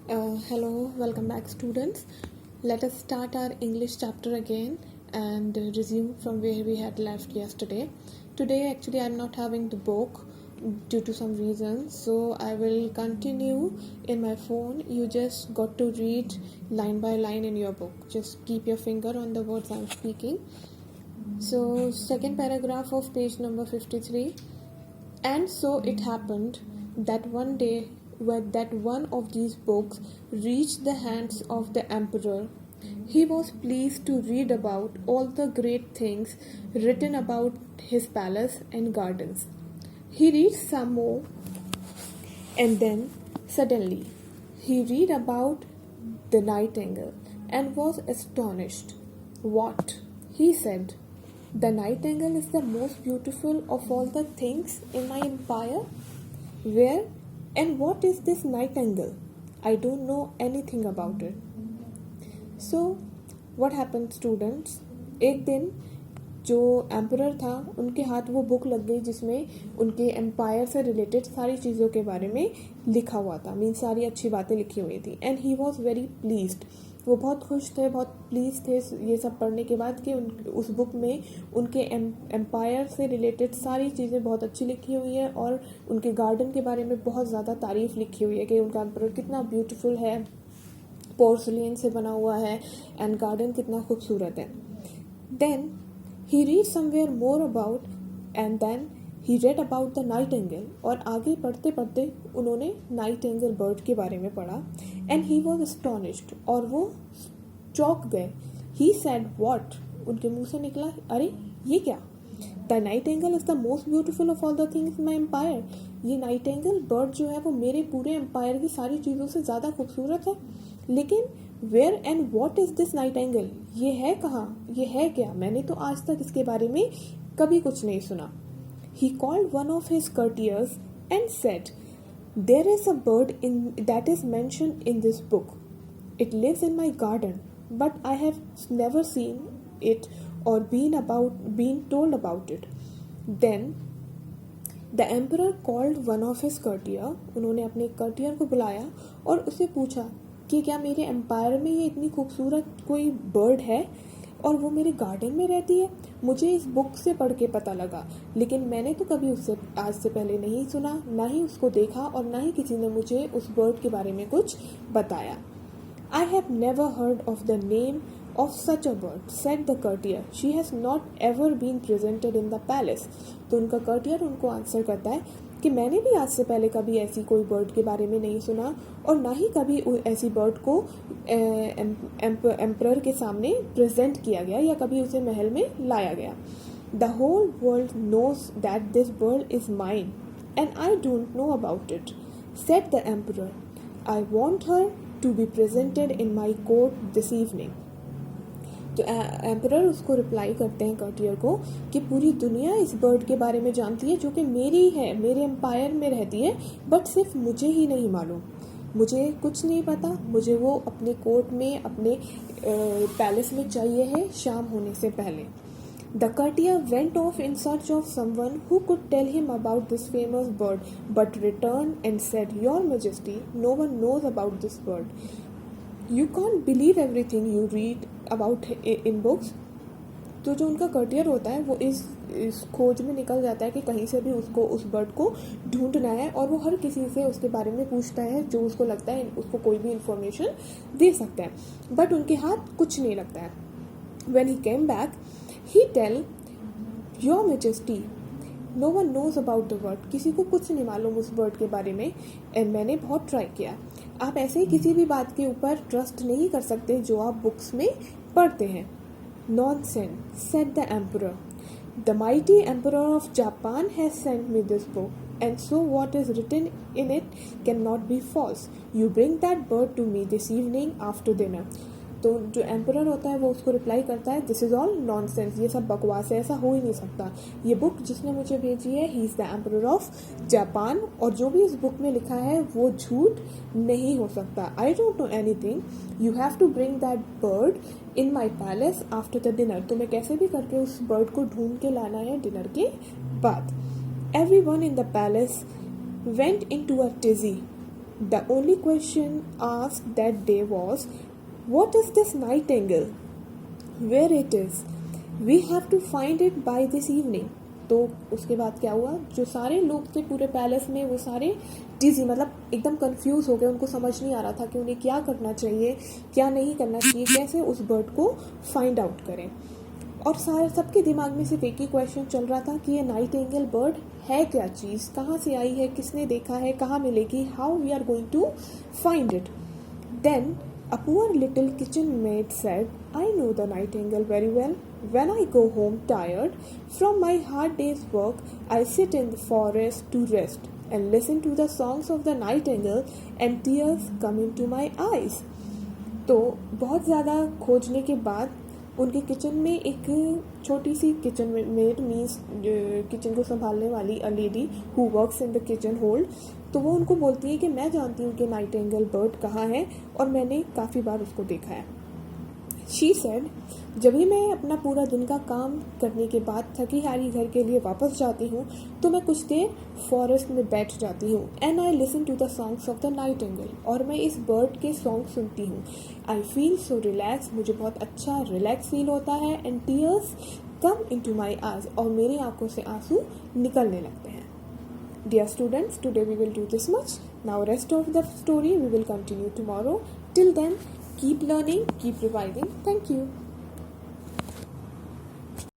Hello, welcome back, students. Let us start our English chapter again and resume from where we had left yesterday. Today, actually, I'm not having the book due to some reasons, so I will continue in my phone. You just got to read line by line in your book. Just keep your finger on the words I'm speaking. So, second paragraph of page number 53. And so it happened that one day that one of these books reached the hands of the emperor. He was pleased to read about all the great things written about his palace and gardens. He reads some more, and then suddenly he read about the nightingale and was astonished. What? He said. The nightingale is the most beautiful of all the things in my empire? Where and what is this nightingale? I don't know anything about it. So, what happened, students? एक दिन जो emperor था उनके हाथ वो book लग गई जिसमें उनके एम्पायर से रिलेटेड सारी चीज़ों के बारे में लिखा हुआ था, मीन सारी अच्छी बातें लिखी हुई थी. And he was very pleased. वो बहुत खुश थे, बहुत प्लीज थे ये सब पढ़ने के बाद कि उस बुक में उनके एम्पायर से रिलेटेड सारी चीज़ें बहुत अच्छी लिखी हुई है और उनके गार्डन के बारे में बहुत ज़्यादा तारीफ़ लिखी हुई है कि उनका एम्पायर कितना ब्यूटीफुल है, पोर्सलिन से बना हुआ है एंड गार्डन कितना खूबसूरत है. Then he read somewhere more about and then he read about the nightingale. और आगे पढ़ते पढ़ते उन्होंने नाइटिंगेल बर्ड के बारे में पढ़ा. And he was astonished. और वो चौंक गए. He said what. उनके मुंह से निकला अरे ये क्या. The nightingale is the most beautiful of all the things in my empire. ये नाइटिंगेल बर्ड जो है वो मेरे पूरे एम्पायर की सारी चीज़ों से ज़्यादा खूबसूरत है. लेकिन where and what is this nightingale. ये है कहाँ, ये है क्या. मैंने तो आज तक इसके बारे में कभी कुछ नहीं सुना. He called one of his courtiers and said, "There is a bird that is mentioned in this book. It lives in my garden, but I have never seen it or been told about it." Then the emperor called one of his courtier. उन्होंने अपने courtier को बुलाया और उससे पूछा कि क्या मेरे एम्पायर में ये इतनी खूबसूरत कोई बर्ड है और वो मेरे गार्डन में रहती है. मुझे इस बुक से पढ़ के पता लगा, लेकिन मैंने तो कभी उससे आज से पहले नहीं सुना, ना ही उसको देखा और ना ही किसी ने मुझे उस बर्ड के बारे में कुछ बताया. I have never heard of the name of such a bird, said the courtier. She has not ever been presented in the palace. तो उनका courtier उनको आंसर करता है कि मैंने भी आज से पहले कभी ऐसी कोई बर्ड के बारे में नहीं सुना और ना ही कभी ऐसी बर्ड को एम्परर के सामने प्रेजेंट किया गया या कभी उसे महल में लाया गया. The whole world knows that this bird is mine and I don't know about it, said the emperor. I want her to be presented in my court this evening. तो एम्परर उसको रिप्लाई करते हैं कर्टियर को कि पूरी दुनिया इस bird के बारे में जानती है जो कि मेरी है, मेरे एम्पायर में रहती है, बट सिर्फ मुझे ही नहीं मालूम. मुझे कुछ नहीं पता. मुझे वो अपने कोर्ट में, अपने पैलेस में चाहिए है शाम होने से पहले. The courtier went off in search of someone who could tell him about this famous bird but return and said, your majesty, no one knows about this bird. You can't believe everything you read about in books. तो जो उनका कर्टियर होता है वो इस खोज में निकल जाता है कि कहीं से भी उसको उस बर्ड को ढूंढना है और वो हर किसी से उसके बारे में पूछता है जो उसको लगता है उसको कोई भी इंफॉर्मेशन दे सकता है, बट उनके हाथ कुछ नहीं लगता है. When he came back, he tell, Your Majesty, no one knows about the bird. किसी को कुछ नहीं मालूम उस बर्ड के बारे में. एंड मैंने बहुत ट्राई किया. आप ऐसे ही किसी भी बात के ऊपर ट्रस्ट नहीं कर सकते जो आप बुक्स में पढ़ते हैं. Nonsense, said the emperor. The mighty emperor of Japan has sent me this book, and so what is written in it cannot be false. You bring that bird to me this evening after dinner. तो जो emperor होता है वो उसको reply करता है, this is all nonsense, ये सब बकवास है, ऐसा हो ही नहीं सकता. ये बुक जिसने मुझे भेजी है, he is the emperor of Japan, और जो भी इस बुक में लिखा है वो झूठ नहीं हो सकता. I don't know anything. You have to bring that bird in my palace after the dinner. तो मैं कैसे भी करके उस बर्ड को ढूंढ के लाना है डिनर के बाद. Every one in the palace went in to a tizzy. The only question asked that day was, what is this nightingale? Where it is? We have to find it by this evening. तो उसके बाद क्या हुआ, जो सारे लोग थे पूरे पैलेस में वो सारे डिजी मतलब एकदम कंफ्यूज हो गए, उनको समझ नहीं आ रहा था कि उन्हें क्या करना चाहिए क्या नहीं करना चाहिए, कैसे उस बर्ड को फाइंड आउट करें। और सारे सबके दिमाग में सिर्फ एक ही क्वेश्चन चल रहा था कि ये नाइटिंगेल बर्ड है क्या चीज़, कहाँ से आई है, किसने देखा है, कहाँ मिलेगी, how we are going to find it. Then a poor little kitchen maid said, I know the nightingale very well. When I go home tired from my hard day's work, I sit in the forest to rest and listen to the songs of the nightingale and tears come into my eyes. तो बहुत ज़्यादा खोजने के बाद उनके kitchen में एक छोटी सी किचन मेड मीन्स किचन को संभालने वाली a lady who works in the kitchen hold, तो वो उनको बोलती है कि मैं जानती हूँ कि नाइटिंगेल बर्ड कहाँ है और मैंने काफ़ी बार उसको देखा है। शी सेड, जब भी मैं अपना पूरा दिन का काम करने के बाद थकी हारी घर के लिए वापस जाती हूँ तो मैं कुछ देर फॉरेस्ट में बैठ जाती हूँ and I listen to the songs of the nightingale, और मैं इस बर्ड के सॉन्ग सुनती हूँ। आई फील सो रिलैक्स, मुझे बहुत अच्छा रिलैक्स फील होता है, and tears come into my eyes, और मेरी आंखों से आंसू निकलने लगते हैं। Dear students, today we will do this much. Now rest of the story we will continue tomorrow. Till then, keep learning, keep revising. Thank you.